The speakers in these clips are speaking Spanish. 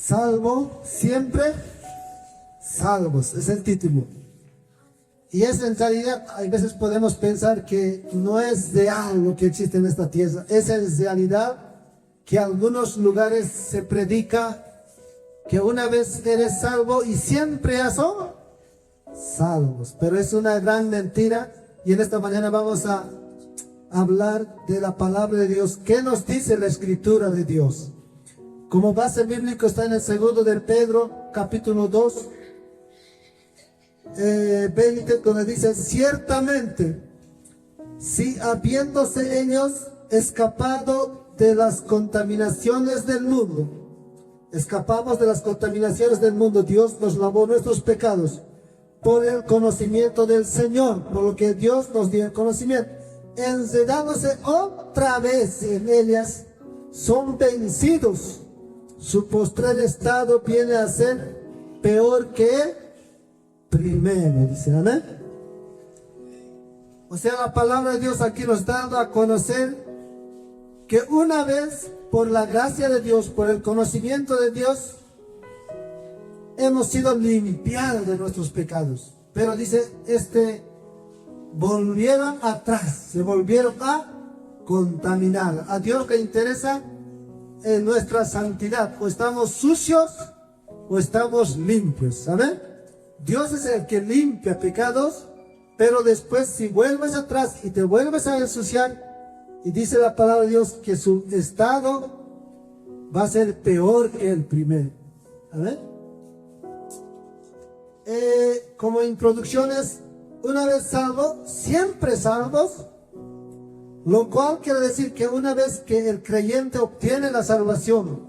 Salvo, siempre salvos, es el título. Y es en realidad, a veces podemos pensar que no es real lo que existe en esta tierra. Es en realidad que en algunos lugares se predica que una vez eres salvo y siempre son salvos. Pero es una gran mentira. Y en esta mañana vamos a hablar de la palabra de Dios. ¿Qué nos dice la escritura de Dios? Como base bíblico está en el segundo de Pedro, capítulo 2, 20, donde dice: ciertamente, si habiéndose ellos escapado de las contaminaciones del mundo, escapamos de las contaminaciones del mundo, Dios nos lavó nuestros pecados por el conocimiento del Señor, por lo que Dios nos dio el conocimiento, enredándose otra vez en ellas, son vencidos. Su postrer estado viene a ser peor que el primero, dice, amén. O sea, la palabra de Dios aquí nos está dando a conocer que una vez, por la gracia de Dios, por el conocimiento de Dios, hemos sido limpiados de nuestros pecados. Pero dice, volvieron atrás, se volvieron a contaminar. A Dios le interesa en nuestra santidad, o estamos sucios o estamos limpios, ¿saben? Dios es el que limpia pecados, pero después si vuelves atrás y te vuelves a ensuciar, y dice la palabra de Dios que su estado va a ser peor que el primero. ¿Saben? Como introducciones, una vez salvos, siempre salvos. Lo cual quiere decir que una vez que el creyente obtiene la salvación,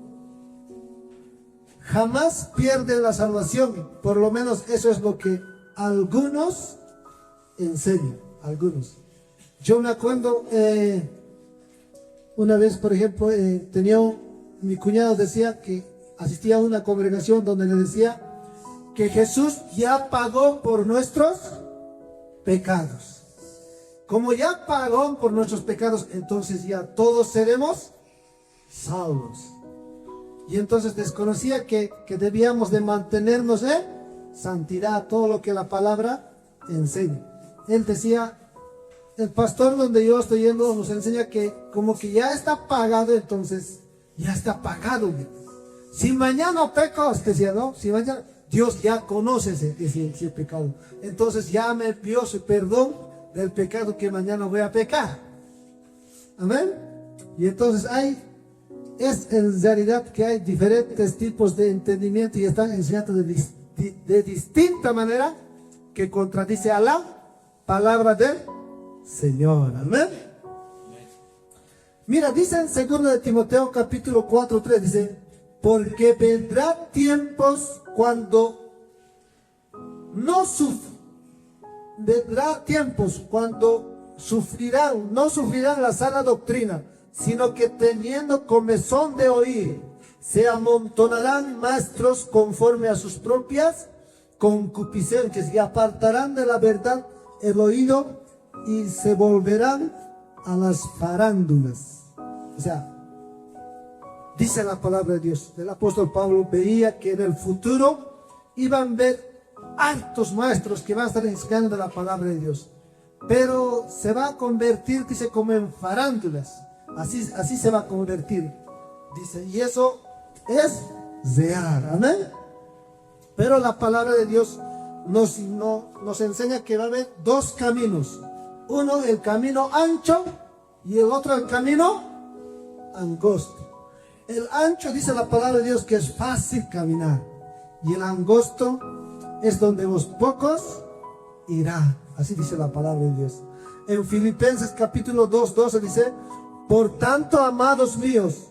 jamás pierde la salvación. Por lo menos eso es lo que algunos enseñan. Algunos. Yo me acuerdo, una vez, por ejemplo, mi cuñado decía que asistía a una congregación donde le decía que Jesús ya pagó por nuestros pecados. Como ya pagó por nuestros pecados, entonces ya todos seremos salvos. Y entonces desconocía que debíamos de mantenernos en santidad, todo lo que la palabra enseña. Él decía, el pastor donde yo estoy yendo nos enseña que como que ya está pagado, entonces ya está pagado. Si mañana pecas, decía, ¿no? Si mañana, Dios ya conoce ese pecado. Entonces ya me dio su perdón del pecado que mañana voy a pecar. Amén. Y entonces es en realidad que hay diferentes tipos de entendimiento y están enseñando de distinta manera que contradice a la palabra del Señor. Amén. Mira, dice en 2 de Timoteo capítulo 4, 3, dice: porque vendrán tiempos cuando no sufrirán la sana doctrina, sino que teniendo comezón de oír, se amontonarán maestros conforme a sus propias concupiscencias y apartarán de la verdad el oído y se volverán a las farándulas. O sea, dice la palabra de Dios. El apóstol Pablo veía que en el futuro iban a ver altos maestros que van a estar enseñando de la palabra de Dios, pero se va a convertir, dice, como en farándulas. Así se va a convertir, dice, y eso es real. Amén. Pero la palabra de Dios nos enseña que va a haber dos caminos: uno el camino ancho y el otro el camino angosto. El ancho, dice la palabra de Dios, que es fácil caminar, y el angosto es donde los pocos irán. Así dice la palabra de Dios. En Filipenses capítulo 2, 12 dice: por tanto, amados míos,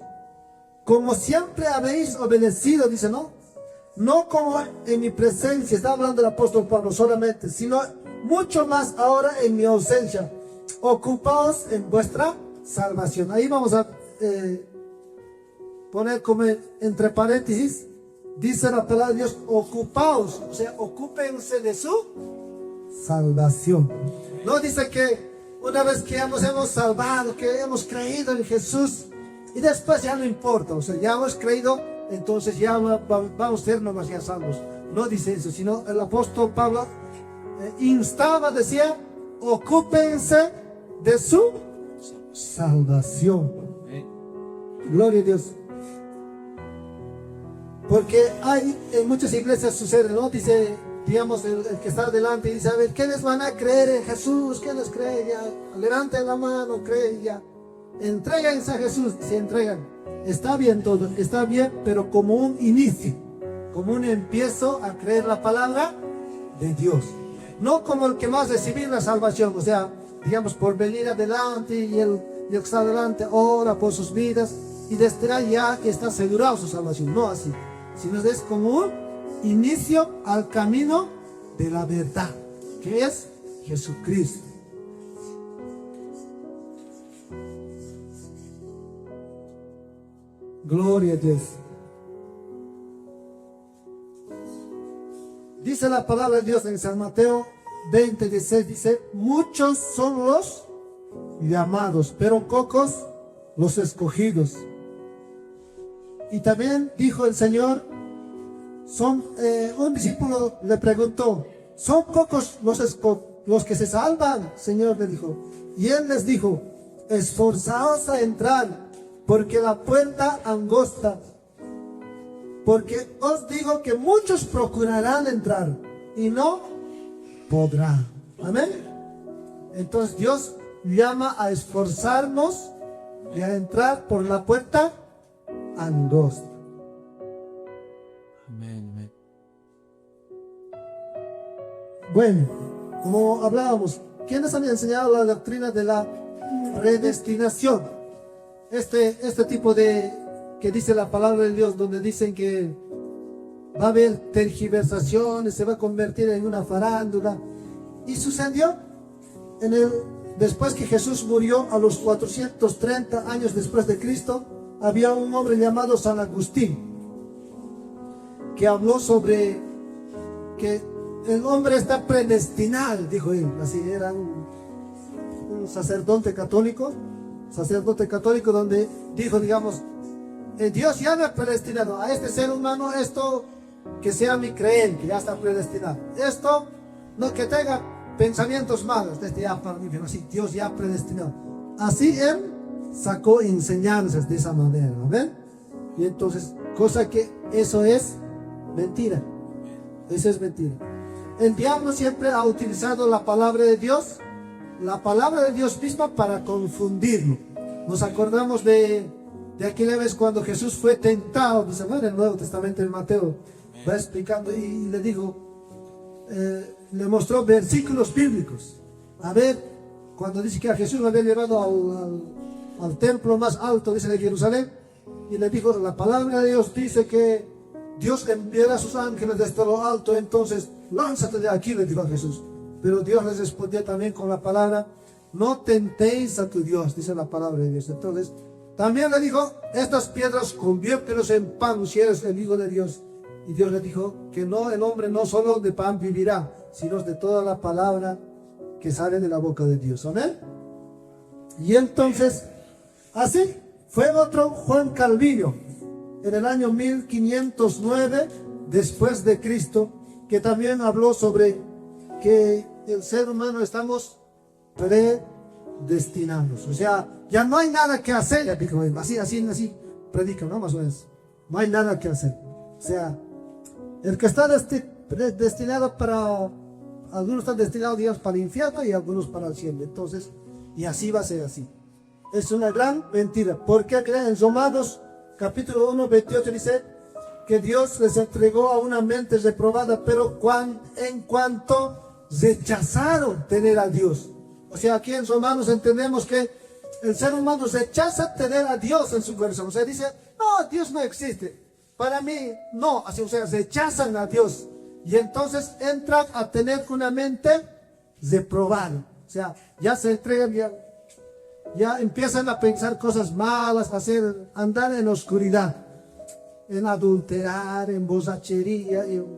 como siempre habéis obedecido, dice, no como en mi presencia, está hablando el apóstol Pablo solamente, sino mucho más ahora en mi ausencia, ocupaos en vuestra salvación. Ahí vamos a poner como entre paréntesis, dice la palabra de Dios, ocupaos, o sea, ocúpense de su salvación. No dice que una vez que hemos salvado, que hemos creído en Jesús, y después ya no importa, o sea, ya hemos creído, entonces ya vamos a ser nomás ya salvos. No dice eso, sino el apóstol Pablo instaba, decía, ocúpense de su salvación. Gloria a Dios. Porque hay en muchas iglesias sucede, ¿no? Dice, digamos, el que está delante y dice, a ver, ¿quiénes van a creer en Jesús? ¿Quiénes creen ya? Levanten la mano, creen ya. Entréguense a Jesús, se entregan. Está bien todo, está bien, pero como un inicio, como un empiezo a creer la palabra de Dios. No como el que va a recibir la salvación, o sea, digamos, por venir adelante y el que está adelante ora por sus vidas y desde ahí ya está asegurado su salvación. No así, sino es como un inicio al camino de la verdad, que es Jesucristo. Gloria a Dios. Dice la palabra de Dios en San Mateo 20:16, dice, muchos son los llamados, pero pocos los escogidos. Y también dijo el Señor, un discípulo le preguntó, ¿son pocos los que se salvan? Señor le dijo. Y él les dijo, esforzaos a entrar, porque la puerta angosta, porque os digo que muchos procurarán entrar y no podrán. Amén. Entonces Dios llama a esforzarnos y a entrar por la puerta angosta. Amén, amén. Bueno, como hablábamos, ¿quiénes han enseñado la doctrina de la predestinación? Este tipo de que dice la palabra de Dios, donde dicen que va a haber tergiversaciones, se va a convertir en una farándula. Y sucedió después que Jesús murió a los 430 años después de Cristo, había un hombre llamado San Agustín, que habló sobre que el hombre está predestinado, dijo él, así era un sacerdote católico, donde dijo, digamos, Dios ya me ha predestinado a este ser humano, esto que sea mi creencia, ya está predestinado. Esto, no que tenga pensamientos malos, desde ya para mí, pero sí, Dios ya ha predestinado. Así él sacó enseñanzas de esa manera, ¿no ven? Y entonces, cosa que eso es mentira. Eso es mentira. El diablo siempre ha utilizado la palabra de Dios misma para confundirlo. Nos acordamos de aquella vez cuando Jesús fue tentado, dice, bueno, en el Nuevo Testamento en Mateo, va explicando y le dijo, le mostró versículos bíblicos. A ver, cuando dice que a Jesús lo había llevado al templo más alto, dice, de Jerusalén, y le dijo, la palabra de Dios dice que Dios enviará a sus ángeles desde lo alto, entonces lánzate de aquí, le dijo a Jesús. Pero Dios les respondió también con la palabra, no tentéis a tu Dios, dice la palabra de Dios. Entonces, también le dijo, estas piedras conviértelos en pan si eres el Hijo de Dios. Y Dios le dijo que no, el hombre no solo de pan vivirá, sino de toda la palabra que sale de la boca de Dios. Amén. Y entonces, así fue otro Juan Calvino, en el año 1509 después de Cristo, que también habló sobre que el ser humano estamos predestinados. O sea, ya no hay nada que hacer. Así predica, ¿no? Más o menos. No hay nada que hacer. O sea, el que está destinado para... Algunos están destinados, digamos, para el infierno y algunos para el cielo. Entonces, y así va a ser así. Es una gran mentira. Porque en Romanos capítulo 1, 28 dice que Dios les entregó a una mente reprobada, pero en cuanto rechazaron tener a Dios. O sea, aquí en Romanos entendemos que el ser humano rechaza tener a Dios en su corazón. O sea, dice, no, Dios no existe. Para mí, no. Así, o sea, rechazan a Dios. Y entonces entran a tener una mente reprobada. O sea, ya se entregan, ya empiezan a pensar cosas malas, andar en oscuridad, en adulterar, en borrachería, en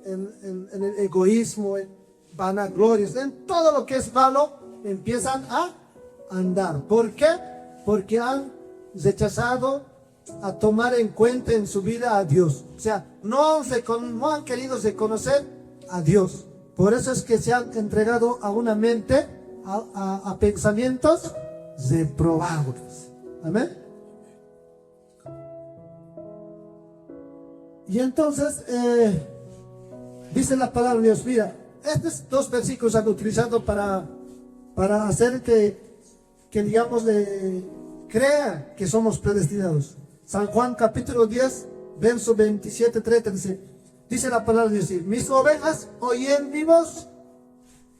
el egoísmo, en vanaglorias, en todo lo que es malo, empiezan a andar. ¿Por qué? Porque han rechazado a tomar en cuenta en su vida a Dios. O sea, no han querido reconocer a Dios. Por eso es que se han entregado a una mente, a pensamientos reprobados. Amén. Y entonces, dice la palabra de Dios, mira, estos dos versículos han utilizado para hacer que digamos, crea que somos predestinados. San Juan capítulo 10, verso 27, 30, dice la palabra de Dios, mis ovejas oyen mi voz,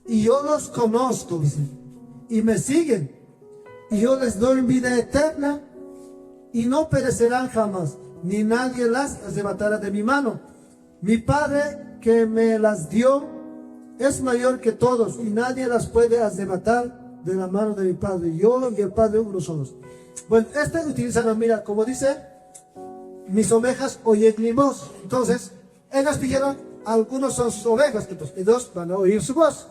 y yo los conozco, dice, y me siguen, y yo les doy vida eterna, y no perecerán jamás, ni nadie las arrebatará de mi mano. Mi Padre que me las dio es mayor que todos, y nadie las puede arrebatar de la mano de mi Padre. Yo y el Padre uno solos. Bueno, utilizan, mira, como dice, mis ovejas oyen mi voz. Entonces, ellas dijeron, algunos son sus ovejas, entonces ellos van a oír su voz,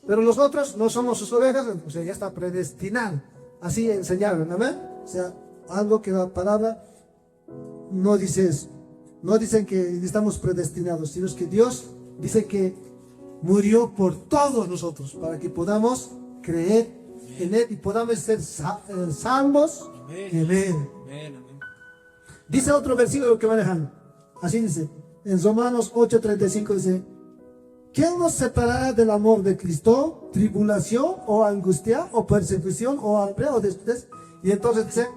pero los otros no somos sus ovejas, o sea, ya está predestinado. Así enseñaron, amén. O sea, algo que la palabra no dice eso. No dicen que estamos predestinados, sino que Dios dice que murió por todos nosotros, para que podamos creer en Él y podamos ser salvos en Él. Dice otro versículo que manejan, así dice, en Romanos 8:35 dice, ¿quién nos separará del amor de Cristo? ¿Tribulación o angustia o persecución o hambre o desnudez? Y entonces dice,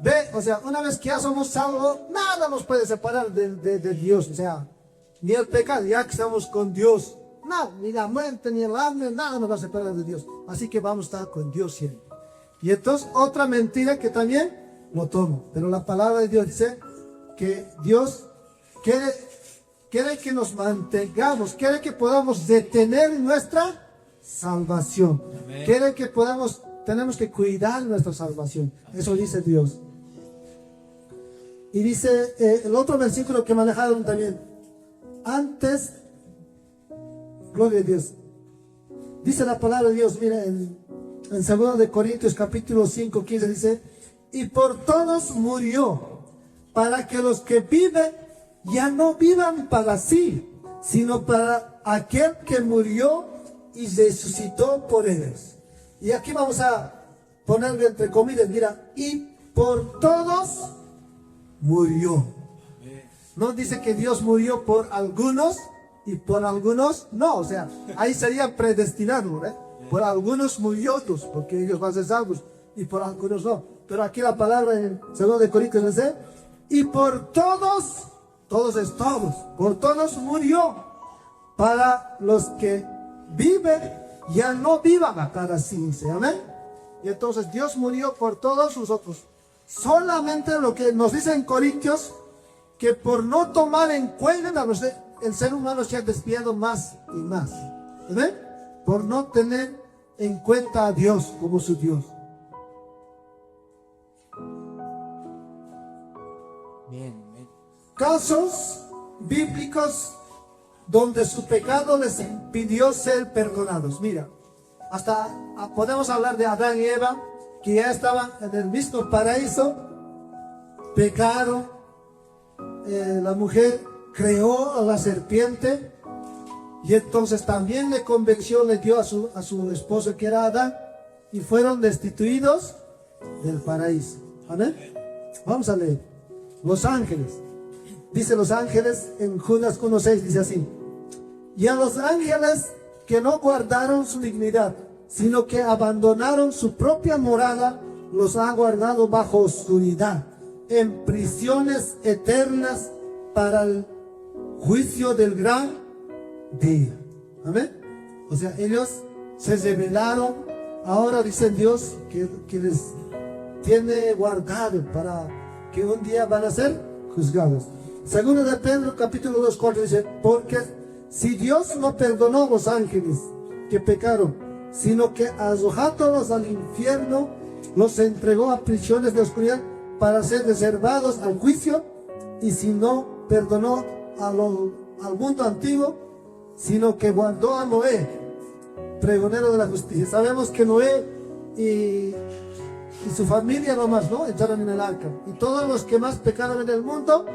ve, o sea, una vez que ya somos salvos, nada nos puede separar de Dios, o sea, ni el pecado, ya que estamos con Dios, nada, ni la muerte, ni el hambre, nada nos va a separar de Dios. Así que vamos a estar con Dios siempre. Y entonces, otra mentira que también lo tomo, pero la palabra de Dios dice que Dios quiere que nos mantengamos, quiere que podamos detener nuestra salvación. Amén. Quiere que tenemos que cuidar nuestra salvación. Eso dice Dios. Y dice el otro versículo que manejaron también. Antes, gloria a Dios. Dice la palabra de Dios, mira, en 2 de Corintios capítulo 5, 15 dice, y por todos murió, para que los que viven ya no vivan para sí, sino para aquel que murió y resucitó por ellos. Y aquí vamos a ponerle entre comillas, mira, y por todos murió. No dice que Dios murió por algunos y por algunos no, o sea, ahí sería predestinado, ¿eh? Por algunos murió otros, porque ellos van a ser salvos, y por algunos no. Pero aquí la palabra en 2 de Corintios dice, y por todos, todos es todos, por todos murió, para los que viven, ya no vivan para sí, amén. Y entonces Dios murió por todos nosotros. Solamente lo que nos dice en Corintios, que por no tomar en cuenta, el ser humano se ha desviado más y más, ¿amén? Por no tener en cuenta a Dios como su Dios. Bien. Casos bíblicos donde su pecado les impidió ser perdonados. Mira, hasta podemos hablar de Adán y Eva, que ya estaban en el mismo paraíso, pecaron, la mujer creó a la serpiente, y entonces también le convenció, le dio a su esposo que era Adán, y fueron destituidos del paraíso. ¿Amén? Vamos a leer. Los ángeles. Dice los ángeles en Judas 1:6, dice así, y a los ángeles que no guardaron su dignidad, sino que abandonaron su propia morada, los ha guardado bajo oscuridad, en prisiones eternas para el juicio del gran día. Amén. O sea, ellos se rebelaron. Ahora dice Dios que les tiene guardado para que un día van a ser juzgados. Segundo de Pedro capítulo 2:4 dice, porque si Dios no perdonó a los ángeles que pecaron, sino que arrojándolos al infierno, los entregó a prisiones de oscuridad para ser reservados al juicio, y si no perdonó al mundo antiguo, sino que guardó a Noé, pregonero de la justicia. Sabemos que Noé y y su familia nomás, ¿no? Entraron en el arca. Y todos los que más pecaron en el mundo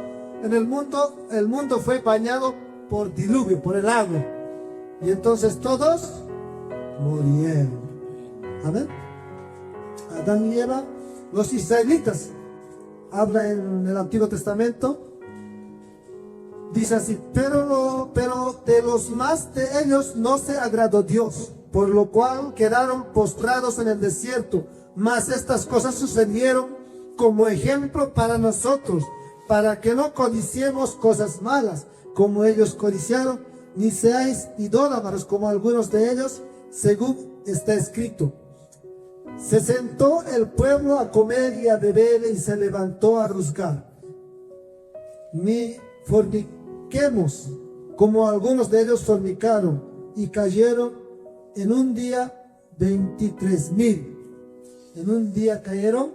fue bañado por diluvio, por el agua. Y entonces todos murieron. Amén. Adán y Eva, los israelitas, habla en el Antiguo Testamento, dice así, pero de los más de ellos no se agradó Dios, por lo cual quedaron postrados en el desierto. Mas estas cosas sucedieron como ejemplo para nosotros, para que no codiciemos cosas malas, como ellos codiciaron, ni seáis idólatras como algunos de ellos, según está escrito. Se sentó el pueblo a comer y a beber y se levantó a juzgar. Ni forniquemos, como algunos de ellos fornicaron, y cayeron en un día 23,000. En un día cayeron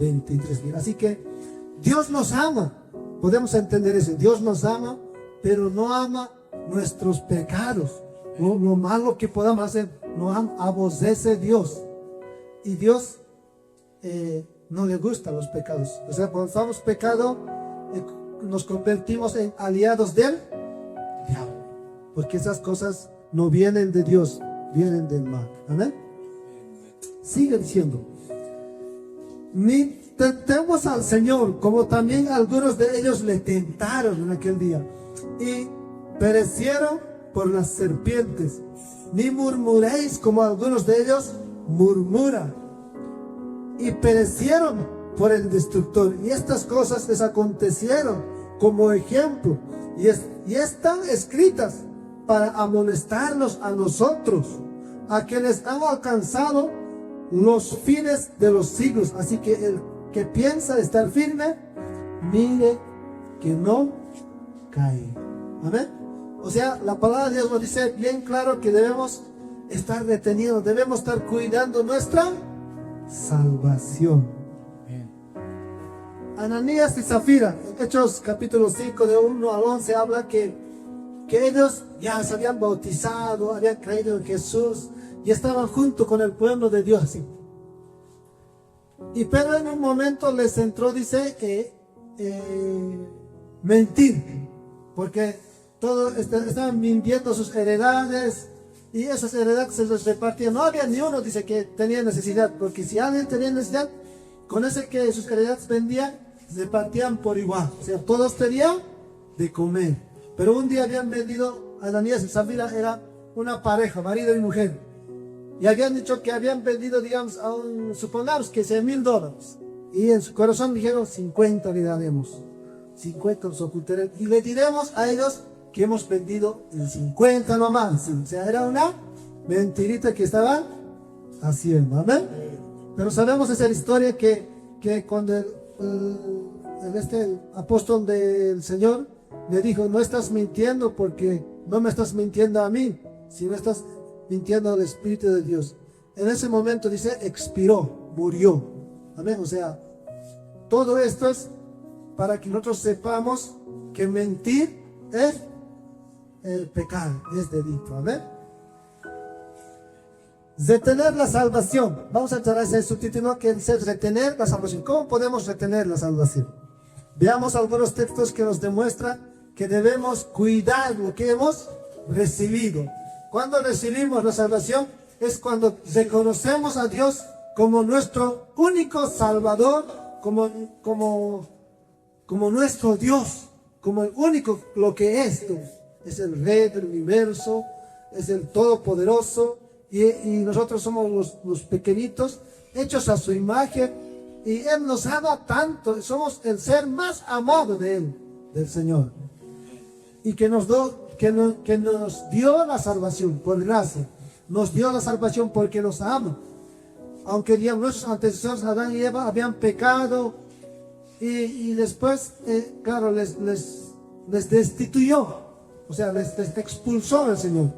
23,000. Así que Dios nos ama. Podemos entender eso. Dios nos ama, pero no ama nuestros pecados. Lo malo que podamos hacer, no aborrece Dios. Y Dios no le gustan los pecados. O sea, cuando estamos pecado, nos convertimos en aliados del diablo. Porque esas cosas no vienen de Dios, vienen del mal. Amén. Sigue diciendo, ni tentemos al Señor, como también algunos de ellos le tentaron en aquel día, y perecieron por las serpientes. Ni murmuréis, como algunos de ellos murmuran, y perecieron por el destructor. Y estas cosas les acontecieron como ejemplo, y están escritas para amonestarnos a nosotros, a quienes han alcanzado los fines de los siglos. Así que el que piensa estar firme, mire que no cae. Amén. O sea, la palabra de Dios nos dice bien claro que debemos estar detenidos, debemos estar cuidando nuestra salvación. Ananías y Zafira, en Hechos capítulo 5 de 1 al 11 habla que ellos ya se habían bautizado, habían creído en Jesús y estaban junto con el pueblo de Dios así. Y pero en un momento les entró, dice, mentir, porque todos estaban mintiendo sus heredades, y esas heredades se les repartían. No había ni uno, dice, que tenía necesidad, porque si alguien tenía necesidad, con ese que sus heredades vendían, se repartían por igual. O sea, todos tenían de comer. Pero un día habían vendido, Ananías y Zafira era una pareja, marido y mujer, y habían dicho que habían vendido, digamos, supongamos que $100,000, y en su corazón dijeron 50 le daremos, 50 los ocultaremos, y le diremos a ellos que hemos vendido el 50 nomás. O sea, era una mentirita que estaban haciendo. Amén. Pero sabemos esa historia que cuando el apóstol del Señor le dijo, no estás mintiendo, porque no me estás mintiendo a mí, sino estás mintiendo al Espíritu de Dios. En ese momento dice, expiró, murió. Amén. O sea, todo esto es para que nosotros sepamos que mentir es el pecado, es delito. Amén. Retener la salvación. Vamos a entrar a ese subtítulo que dice retener la salvación. ¿Cómo podemos retener la salvación? Veamos algunos textos que nos demuestran que debemos cuidar lo que hemos recibido. Cuando recibimos la salvación es cuando reconocemos a Dios como nuestro único Salvador, como nuestro Dios, como el único lo que es. Es el Rey del universo, es el Todopoderoso, y nosotros somos los pequeñitos, hechos a su imagen, y Él nos ama tanto, somos el ser más amado de Él, del Señor, y que nos dio la salvación por gracia, nos dio la salvación porque nos ama. Aunque digamos, nuestros antecesores Adán y Eva habían pecado, y después, claro, les destituyó, o sea, les expulsó el Señor.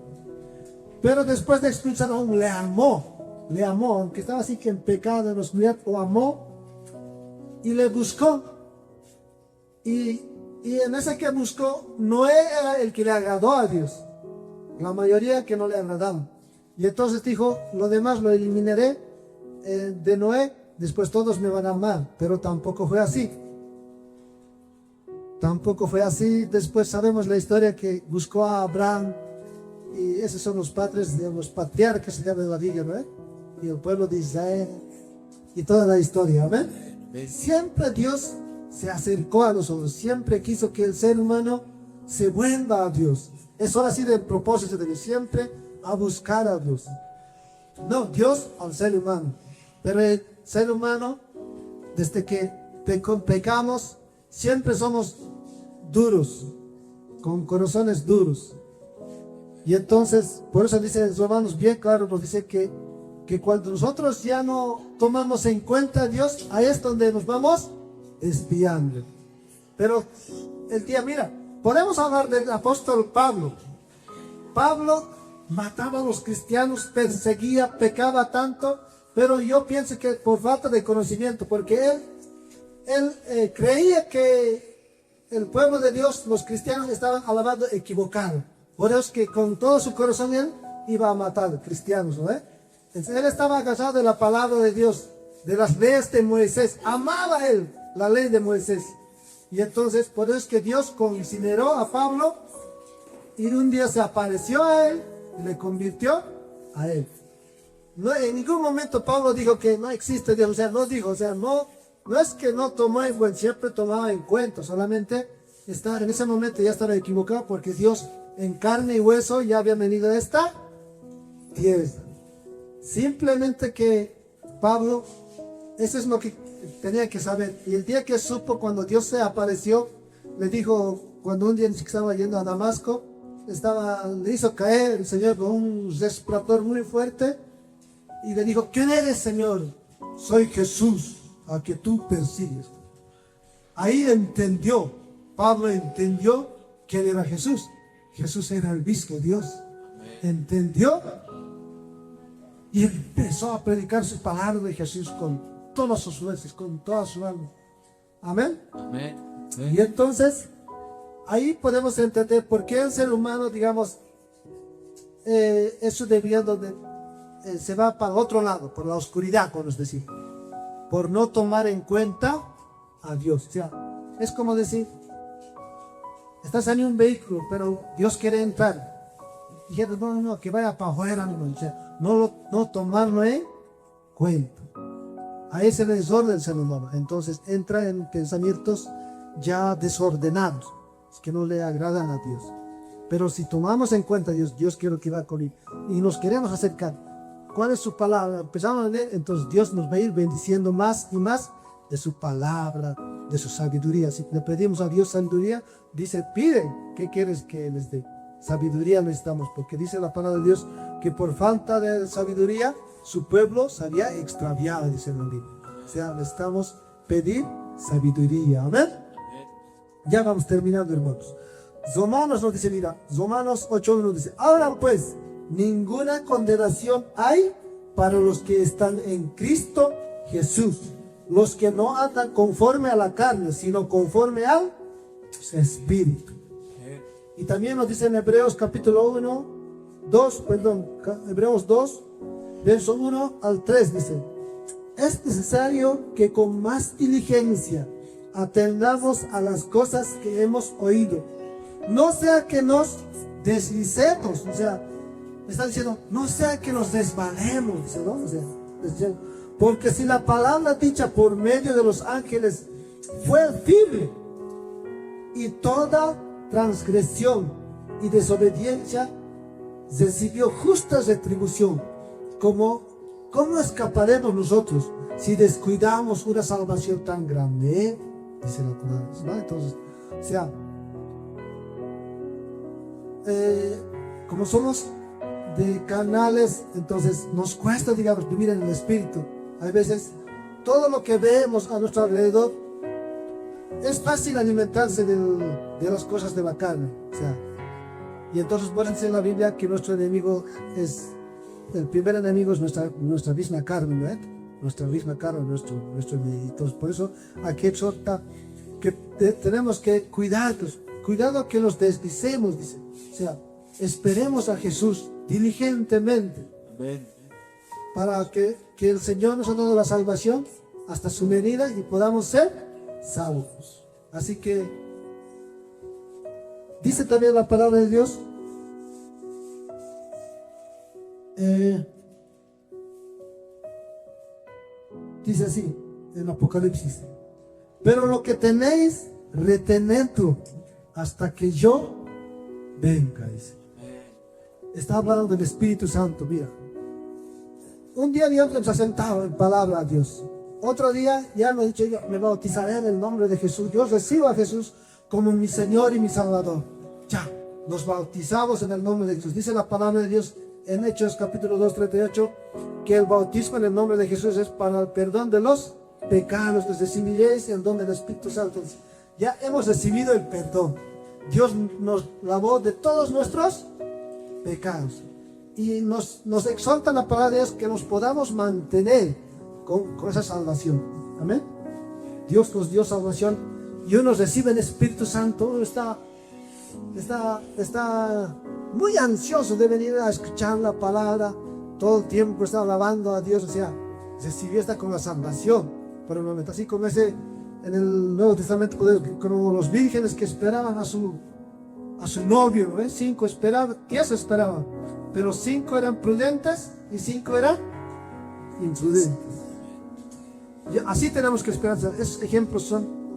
Pero después de expulsar aún le amó, aunque estaba así que en pecado, en oscuridad, lo amó y le buscó. Y en ese que buscó, Noé era el que le agradó a Dios. La mayoría que no le agradaban. Y entonces dijo, lo demás lo eliminaré de Noé, después todos me van a amar, pero tampoco fue así. Tampoco fue así. Después sabemos la historia que buscó a Abraham, y esos son los padres de los patriarcas de la Biblia, ¿no? Y el pueblo de Israel, y toda la historia, ¿amén? Siempre Dios se acercó a nosotros, siempre quiso que el ser humano se vuelva a Dios. Eso ha sido el propósito de Dios, siempre a buscar a Dios. No, Dios al ser humano. Pero el ser humano, desde que pecamos, siempre somos duros, con corazones duros. Y entonces, por eso dice en Romanos bien claro, nos dice que cuando nosotros ya no tomamos en cuenta a Dios, ahí es donde nos vamos desviando. Pero mira, podemos hablar del apóstol Pablo. Pablo mataba a los cristianos, perseguía, pecaba tanto, pero yo pienso que por falta de conocimiento, porque él creía que el pueblo de Dios, los cristianos, estaban alabando equivocado. Por eso es que con todo su corazón él iba a matar cristianos, ¿no? Entonces, él estaba agarrado de la palabra de Dios, de las leyes de Moisés. Amaba él la ley de Moisés. Y entonces, por eso es que Dios consideró a Pablo, y un día se apareció a él y le convirtió a él. No, en ningún momento Pablo dijo que no existe Dios, no es que no tomó en cuenta, siempre tomaba en cuenta, solamente en ese momento ya estaba equivocado, porque Dios en carne y hueso ya había venido a esta tierra. Simplemente que Pablo, eso es lo que tenía que saber. Y el día que supo, cuando Dios se apareció, le dijo, cuando un día estaba yendo a Damasco, le hizo caer el Señor con un resplandor muy fuerte, y le dijo, ¿quién eres, Señor? Soy Jesús, a que tú persigues. Ahí Pablo entendió quién era Jesús. Jesús era el mismo Dios. Entendió y empezó a predicar su palabra de Jesús con todas sus fuerzas, con toda su alma. Amén. Amén. Y entonces ahí podemos entender por qué el ser humano, digamos, eso debido donde se va para otro lado, por la oscuridad, como nos decimos, por no tomar en cuenta a Dios. O sea, es como decir, estás en un vehículo, pero Dios quiere entrar. Y dijeron, no, que vaya para afuera, o sea, no tomarlo en cuenta. Ahí es el error del ser humano. Entonces entra en pensamientos ya desordenados, que no le agradan a Dios. Pero si tomamos en cuenta a Dios, Dios quiere que va con él, y nos queremos acercar, ¿cuál es su palabra? Empezamos a leer, entonces Dios nos va a ir bendiciendo más y más de su palabra, de su sabiduría. Si le pedimos a Dios sabiduría, dice, piden, ¿qué quieres que les dé? Sabiduría necesitamos, porque dice la palabra de Dios que por falta de sabiduría su pueblo se había extraviado, dice la Biblia. O sea, necesitamos pedir sabiduría. Amén. Ya vamos terminando, hermanos. Romanos nos dice, mira, Romanos 8:1 nos dice, ahora pues, ninguna condenación hay para los que están en Cristo Jesús, los que no andan conforme a la carne, sino conforme al Espíritu. Y también nos dice en Hebreos capítulo 2, verso 1 al 3, dice, es necesario que con más diligencia atendamos a las cosas que hemos oído, no sea que nos deslicemos, o sea, está diciendo, no sea que nos desvalemos, dice, ¿no? O sea, porque si la palabra dicha por medio de los ángeles fue firme, y toda transgresión y desobediencia recibió justa retribución, ¿cómo escaparemos nosotros si descuidamos una salvación tan grande? Dice la palabra, ¿no? Entonces, o sea, como somos de canales, entonces nos cuesta, digamos, vivir en el Espíritu. Hay veces todo lo que vemos a nuestro alrededor es fácil alimentarse de las cosas de la carne, o sea, y entonces puede decir en la Biblia que nuestro enemigo el primer enemigo es nuestra misma carne, ¿no? Nuestra misma carne, nuestro enemigo. Entonces, por eso aquí exhorta que tenemos que cuidado que nos deslicemos, dice, o sea, esperemos a Jesús diligentemente. Amén. Para que el Señor nos ha dado la salvación hasta su venida y podamos ser salvos. Así que dice también la palabra de Dios, dice así en Apocalipsis: pero lo que tenéis, retenedlo hasta que yo venga. Dice. Está hablando del Espíritu Santo. Mira, un día Dios nos ha sentado en palabra a Dios. Otro día ya me ha dicho: yo me bautizaré en el nombre de Jesús. Yo recibo a Jesús como mi Señor y mi Salvador. Ya, nos bautizamos en el nombre de Jesús. Dice la palabra de Dios en Hechos capítulo 2, 38, que el bautismo en el nombre de Jesús es para el perdón de los pecados. Les recibiréis el don del Espíritu Santo. Ya hemos recibido el perdón. Dios nos lavó de todos nuestros pecados. Y nos exhorta la palabra de Dios que nos podamos mantener con esa salvación. Amén. Dios nos dio salvación y uno recibe el Espíritu Santo. Uno está muy ansioso de venir a escuchar la palabra. Todo el tiempo está alabando a Dios. O sea, recibió esta con la salvación por el momento. Así como ese en el Nuevo Testamento, como los vírgenes que esperaban a su novio, 5 esperaban, 10 esperaban, pero 5 eran prudentes y 5 eran imprudentes. Y así tenemos que esperar. Esos ejemplos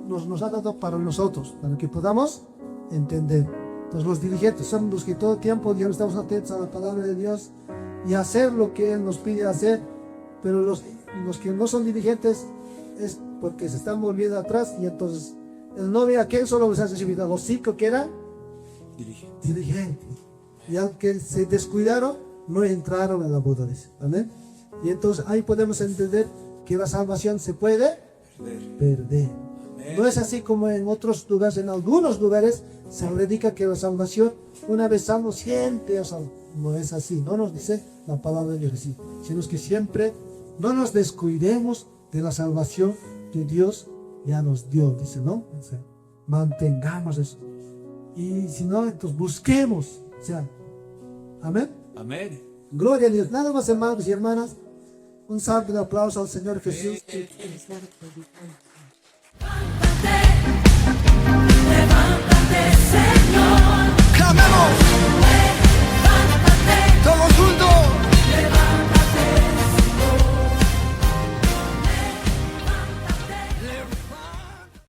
nos ha dado para nosotros, para que podamos entender. Entonces los dirigentes son los que todo el tiempo ya estamos atentos a la palabra de Dios y hacer lo que Él nos pide hacer, pero los que no son dirigentes es porque se están volviendo atrás, y entonces el novio aquel solo les ha recibido a los 5 que eran dirigentes, y aunque se descuidaron no entraron en la boda. ¿Amén? Y entonces ahí podemos entender que la salvación se puede perder. No es así como en otros lugares. En algunos lugares se predica que la salvación, una vez salvo, siempre es salvo. No es así, no nos dice la palabra de Dios así, sino que siempre no nos descuidemos de la salvación que Dios ya nos dio, dice, ¿no? O sea, mantengamos eso. Y si no, entonces busquemos. O sea, amén. Amén. Gloria a Dios. Nada más, hermanos y hermanas, un salto de aplauso al Señor Jesús. Levántate, levántate, Señor.